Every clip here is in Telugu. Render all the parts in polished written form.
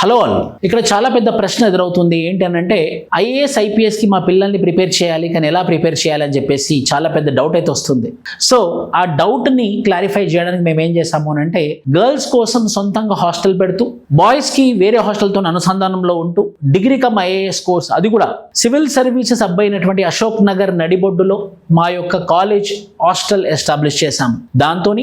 Hello all. ఇక్కడ చాలా పెద్ద ప్రశ్న ఎదురవుతుంది. ఏంటి అంటే ఐఏఎస్ ఐపీఎస్కి మా పిల్లల్ని ప్రిపేర్ చేయాలి, కానీ ఎలా ప్రిపేర్ చేయాలని చెప్పేసి చాలా పెద్ద డౌట్ అయితే వస్తుంది. సో ఆ డౌట్ని క్లారిఫై చేయడానికి మేము ఏం చేసాము అని అంటే, గర్ల్స్ కోసం సొంతంగా హాస్టల్ పెడుతూ, బాయ్స్కి వేరే హాస్టల్తో అనుసంధానంలో ఉంటూ డిగ్రీ కమ్ ఐఏఎస్ కోర్స్, అది కూడా సివిల్ సర్వీసెస్ అబ్బాయినటువంటి అశోక్ నగర్ నడిబొడ్డులో మా యొక్క కాలేజ్ హాస్టల్ ఎస్టాబ్లిష్ చేశాము. దాంతో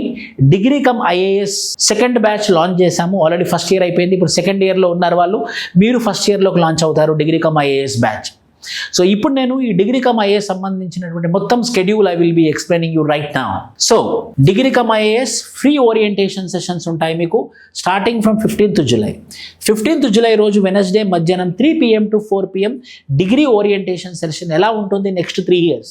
degree cum IAS second batch launch చేశాము. ఆల్రెడీ ఫస్ట్ ఇయర్ అయిపోయింది. ఇప్పుడు సెకండ్ ఇయర్లో ఉన్నారు వాళ్ళు. మీరు ఫస్ట్ ఇయర్లోకి లాంచ్ అవుతారు degree cum IAS batch. So ఇప్పుడు నేను ఈ డిగ్రీ కమ్ ఐఏఎస్ సంబంధించినటువంటి మొత్తం schedule I will be explaining you right now. So degree cum IAS free orientation sessions ఉంటాయి మీకు starting from 15th July. 15th July రోజు వెనస్డే మధ్యాహ్నం 3 PM to 4 PM degree orientation session ఎలా ఉంటుంది next 3 years,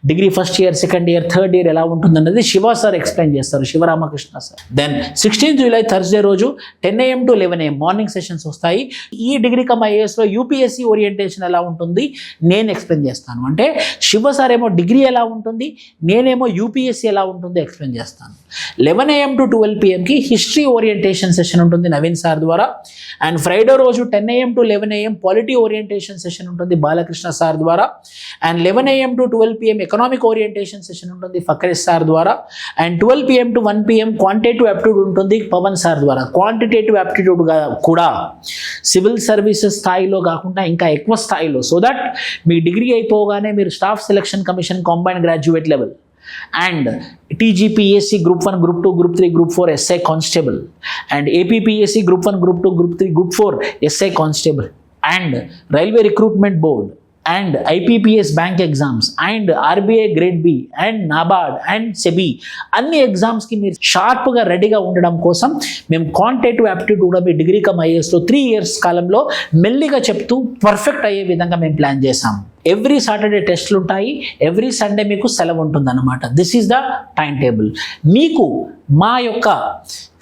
degree first year, second year, third year ఎలా ఉంటుంది అన్నది శివ సార్ ఎక్స్ప్లెయిన్ చేస్తారు, Sivaramakrishna sir. Then 16th July Thursday రోజు 10 AM to 11 AM morning sessions వస్తాయి. ఈ డిగ్రీ కమ్ ఐఏఎస్లో యూపీఎస్సీ ఓరియంటేషన్ ఎలా ఉంటుంది నేను ఎక్స్ప్లెయిన్ చేస్తాను. అంటే శివ సార్ ఏమో డిగ్రీ ఎలా ఉంటుంది, నేనేమో యూపీఎస్సీ ఎలా ఉంటుందో ఎక్స్ప్లెయిన్ చేస్తాను. 11 AM to 12 PMకి హిస్టరీ ఓరియంటేషన్ సెషన్ ఉంటుంది నవీన్ సార్ ద్వారా. అండ్ ఫ్రైడే రోజు 10 AM to 11 AM polity orientation session ఉంటుంది బాలకృష్ణ సార్ ద్వారా. And 11 AM to 12 PM economic orientation session ఉంటుంది ఫక్రేష్ సార్ ద్వారా. And 12 PM to 1 PM quantitative aptitude ఉంటుంది పవన్ సార్ ద్వారా. క్వాంటిటేటివ్ యాప్టిట్యూడ్ కూడా సివిల్ సర్వీసెస్ స్థాయిలో కాకుండా ఇంకా ఎక్కువ స్థాయిలో, సో దట్ మీ డిగ్రీ అయిపోగానే మీరు staff selection commission combine graduate level and TGPSC group 1, group 2, group 3, group 4 SI constable and APPSC group 1, group 2, group 3, group 4 SI constable and railway recruitment board and IBPS bank exams and RBI grade B and NABARD and SEBI అన్ని ఎగ్జామ్స్కి మీరు షార్ప్గా రెడీగా ఉండడం కోసం మేము క్వాంటిటేటివ్ యాప్టిట్యూడ్ కూడా మీ డిగ్రీ కమ్ ఐఏఎస్లో 3 years కాలంలో మెల్లిగా చెప్తూ పర్ఫెక్ట్ అయ్యే విధంగా మేము ప్లాన్ చేసాము. ఎవ్రీ సాటర్డే టెస్ట్లు ఉంటాయి, ఎవ్రీ సండే మీకు సెలవు ఉంటుంది అన్నమాట. This is the time table. మీకు మా యొక్క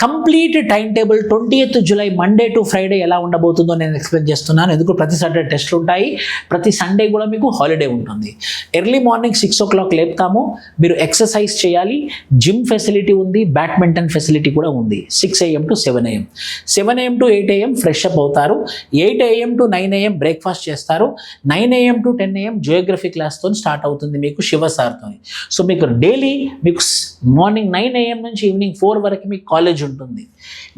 complete time table 20th July Monday to Friday ఎలా ఉండబోతుందో నేను ఎక్స్ప్లెయిన్ చేస్తున్నాను. ఎందుకు ప్రతి సాటర్డే టెస్ట్లు ఉంటాయి, ప్రతి సండే కూడా మీకు హాలిడే ఉంటుంది. Early morning 6 o'clock లేపుతాము. మీరు ఎక్సర్సైజ్ చేయాలి, జిమ్ ఫెసిలిటీ ఉంది, బ్యాడ్మింటన్ ఫెసిలిటీ కూడా ఉంది. 6 AM to 7 AM, 7 AM to 8 AM fresh up అవుతారు. 8 AM to 9 AM బ్రేక్ఫాస్ట్ చేస్తారు. 9 AM to 10 AM జియోగ్రఫీ క్లాస్తో స్టార్ట్ అవుతుంది మీకు శివ సార్తో. సో మీకు డైలీ మీకు మార్నింగ్ 9 AM నుంచి ఈవినింగ్ 4 వరకు మీకు కాలేజ్ ఉంటుంది.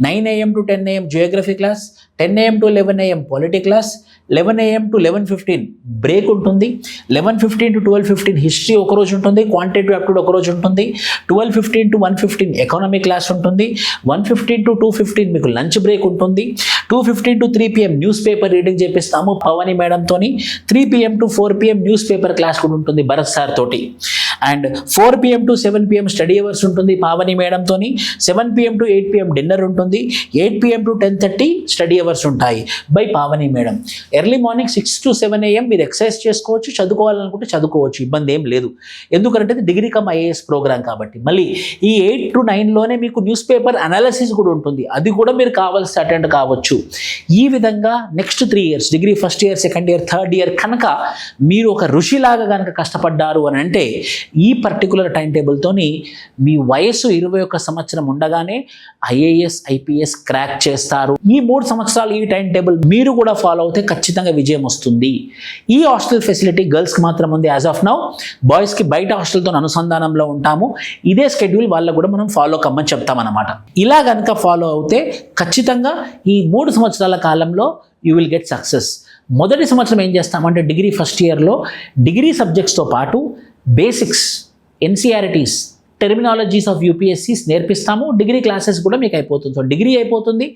9 AM to 10 AM Geography class, 10 AM to 11 AM polity class, 11 AM to 11:15 break ఉంటుంది. 11:15 to 12:15 హిస్టరీ ఒకరోజు ఉంటుంది, క్వాంటిటేటివ్ యాప్టిట్యూడ్ ఒకరోజు ఉంటుంది. 12:15 to 1:15 ఎకానమీ క్లాస్ ఉంటుంది. 1:15 to 2:15 మీకు లంచ్ బ్రేక్ ఉంటుంది. 2:15 to 3 PM news paper reading చేపిస్తాము పవని మేడంతో. 3 PM to 4 PM news paper class కూడా ఉంటుంది భరత్ సార్ తోటి. అండ్ 4 PM to 7 PM study hours ఉంటుంది పావని మేడంతో. 7 PM to 8 PM డిన్నర్ ఉంటుంది. 8 PM to 10:30 స్టడీ అవర్స్ ఉంటాయి by Pavani madam. Early morning 6 to 7 AM మీరు ఎక్సర్సైజ్ చేసుకోవచ్చు, చదువుకోవాలనుకుంటే చదువుకోవచ్చు, ఇబ్బంది ఏం లేదు. ఎందుకంటే డిగ్రీ కమ్ ఐఏఎస్ ప్రోగ్రామ్ కాబట్టి. మళ్ళీ ఈ 8 to 9లోనే మీకు న్యూస్ పేపర్ అనాలిసిస్ కూడా ఉంటుంది, అది కూడా మీరు కావాల్సి అటెండ్ కావచ్చు. ఈ విధంగా next 3 years degree first year, second year, third year కనుక మీరు ఒక ఋషిలాగా కనుక కష్టపడ్డారు అని అంటే ఈ పర్టికులర్ టైం టేబుల్తోని మీ వయసు 21 సంవత్సరం ఉండగానే ఐఏఎస్ ఐపీఎస్ క్రాక్ చేస్తారు. ఈ 3 సంవత్సరాలు ఈ టైం టేబుల్ మీరు కూడా ఫాలో అవుతే ఖచ్చితంగా విజయం వస్తుంది. ఈ హాస్టల్ ఫెసిలిటీ గర్ల్స్కి మాత్రం ఉంది యాజ్ ఆఫ్ నౌ. బాయ్స్కి బయట హాస్టల్తో అనుసంధానంలో ఉంటాము. ఇదే స్కెడ్యూల్ వాళ్ళకు కూడా మనం ఫాలో కమ్మని చెప్తామన్నమాట. ఇలా కనుక ఫాలో అవుతే ఖచ్చితంగా ఈ 3 సంవత్సరాల కాలంలో యూ విల్ గెట్ సక్సెస్. మొదటి సంవత్సరం ఏం చేస్తామంటే డిగ్రీ ఫస్ట్ ఇయర్లో డిగ్రీ సబ్జెక్ట్స్తో పాటు basics, NCERTs, terminologies of UPSCs నేర్పిస్తాము. డిగ్రీ క్లాసెస్ కూడా మీకు అయిపోతుంది. సో డిగ్రీ అయిపోతుంది,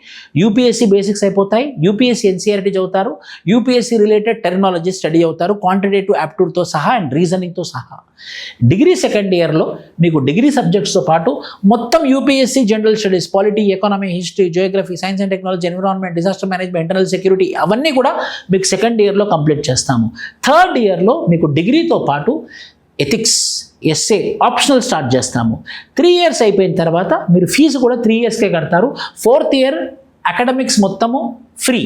యూపీఎస్సీ బేసిక్స్ అయిపోతాయి, యూపీఎస్సీ ఎన్సీఆర్టీ చదువుతారు, యూపీఎస్సీ రిలేటెడ్ టెర్మినాలజీ స్టడీ అవుతారు క్వాంటిటేటివ్ యాప్టిట్యూడ్తో సహా అండ్ రీజనింగ్తో సహా. డిగ్రీ సెకండ్ ఇయర్లో మీకు డిగ్రీ సబ్జెక్ట్స్తో పాటు మొత్తం UPSC general studies, polity, economy, history, Geography, science and technology, environment, disaster management, internal security అవన్నీ కూడా మీకు సెకండ్ ఇయర్లో కంప్లీట్ చేస్తాము. థర్డ్ ఇయర్లో మీకు డిగ్రీతో పాటు ఎథిక్స్, ఎస్ఏ ఆప్షనల్ స్టార్ట్ చేస్తాము. 3 years అయిపోయిన తర్వాత మీరు ఫీజు కూడా 3 yearsకే కడతారు. 4th year అకాడమిక్స్ మొత్తము ఫ్రీ.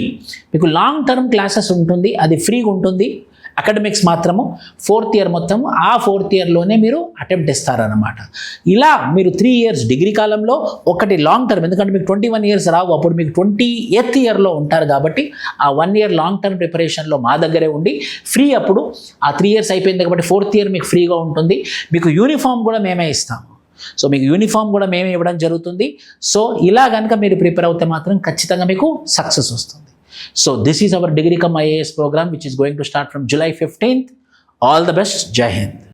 మీకు లాంగ్ టర్మ్ క్లాసెస్ ఉంటుంది, అది ఫ్రీగా ఉంటుంది. అకాడమిక్స్ మాత్రము 4th ఇయర్ మొత్తము ఆ 4th ఇయర్లోనే మీరు అటెంప్ట్ ఇస్తారనమాట. ఇలా మీరు 3 years డిగ్రీ కాలంలో ఒకటి లాంగ్ టర్మ్, ఎందుకంటే మీకు 21 years రావు, అప్పుడు మీకు 28th ఇయర్లో ఉంటారు కాబట్టి ఆ 1 year లాంగ్ టర్మ్ ప్రిపరేషన్లో మా దగ్గరే ఉండి ఫ్రీ. అప్పుడు ఆ 3 years అయిపోయింది కాబట్టి 4th ఇయర్ మీకు ఫ్రీగా ఉంటుంది. మీకు యూనిఫామ్ కూడా మేమే ఇస్తాము. సో మీకు యూనిఫామ్ కూడా మేమే ఇవ్వడం జరుగుతుంది. సో ఇలా కనుక మీరు ప్రిపేర్ అవుతే మాత్రం ఖచ్చితంగా మీకు సక్సెస్ వస్తుంది. So this is our Degree Come IAS program which is going to start from July 15th. All the best. Jai Hind.